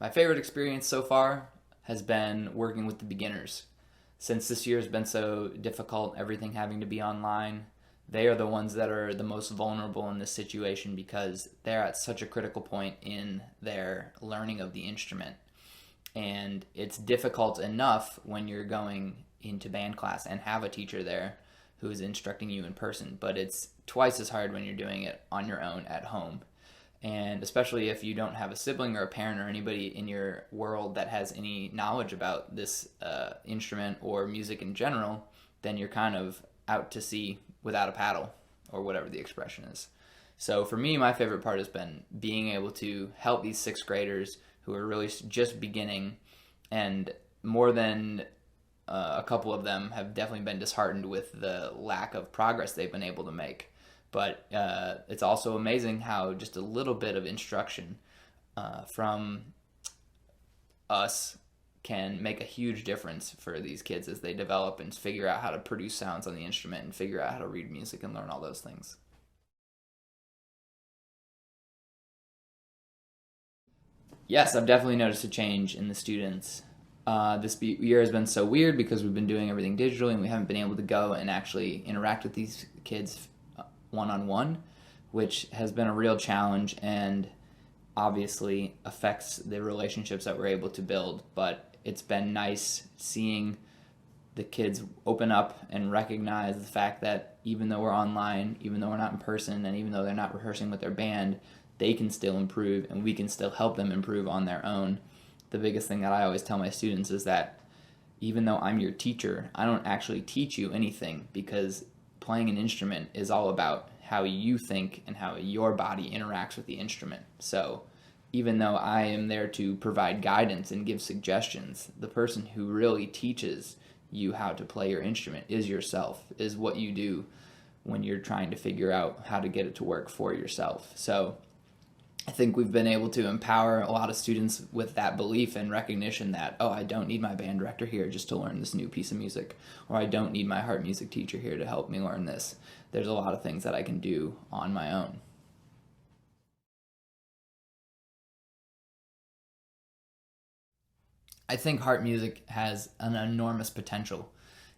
My favorite experience so far has been working with the beginners. Since this year has been so difficult, everything having to be online, they are the ones that are the most vulnerable in this situation because they're at such a critical point in their learning of the instrument. And it's difficult enough when you're going into band class and have a teacher there who is instructing you in person, but it's twice as hard when you're doing it on your own at home. And especially if you don't have a sibling or a parent or anybody in your world that has any knowledge about this instrument or music in general, then you're kind of out to sea without a paddle, or whatever the expression is. So for me, my favorite part has been being able to help these sixth graders who are really just beginning, and more than a couple of them have definitely been disheartened with the lack of progress they've been able to make. But it's also amazing how just a little bit of instruction from us can make a huge difference for these kids as they develop and figure out how to produce sounds on the instrument and figure out how to read music and learn all those things. Yes, I've definitely noticed a change in the students. This year has been so weird because we've been doing everything digitally and we haven't been able to go and actually interact with these kids one on one, which has been a real challenge and obviously affects the relationships that we're able to build. But it's been nice seeing the kids open up and recognize the fact that even though we're online, even though we're not in person, and even though they're not rehearsing with their band, they can still improve and we can still help them improve on their own. The biggest thing that I always tell my students is that even though I'm your teacher, I don't actually teach you anything, because playing an instrument is all about how you think and how your body interacts with the instrument. So even though I am there to provide guidance and give suggestions, the person who really teaches you how to play your instrument is yourself, is what you do when you're trying to figure out how to get it to work for yourself. So I think we've been able to empower a lot of students with that belief and recognition that, oh, I don't need my band director here just to learn this new piece of music, or I don't need my harp music teacher here to help me learn this. There's a lot of things that I can do on my own. I think harp music has an enormous potential.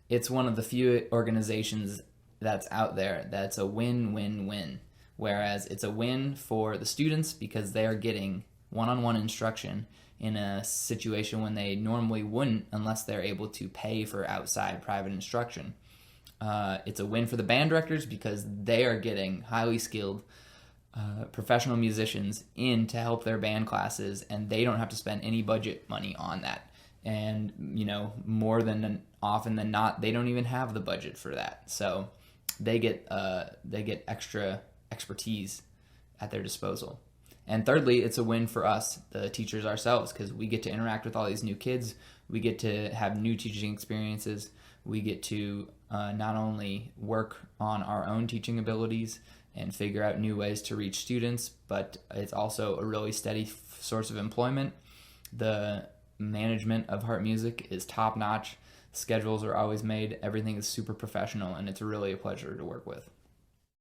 It's one of the few organizations that's out there that's a win-win-win. Whereas it's a win for the students because they are getting one-on-one instruction in a situation when they normally wouldn't unless they're able to pay for outside private instruction. It's a win for the band directors because they are getting highly skilled professional musicians in to help their band classes, and they don't have to spend any budget money on that. And more than often than not, they don't even have the budget for that. So they get extra expertise at their disposal. And thirdly, it's a win for us, the teachers ourselves, because we get to interact with all these new kids. We get to have new teaching experiences. We get to not only work on our own teaching abilities and figure out new ways to reach students, but it's also a really steady source of employment. The management of harp music is top notch. Schedules are always made. Everything is super professional, and it's really a pleasure to work with.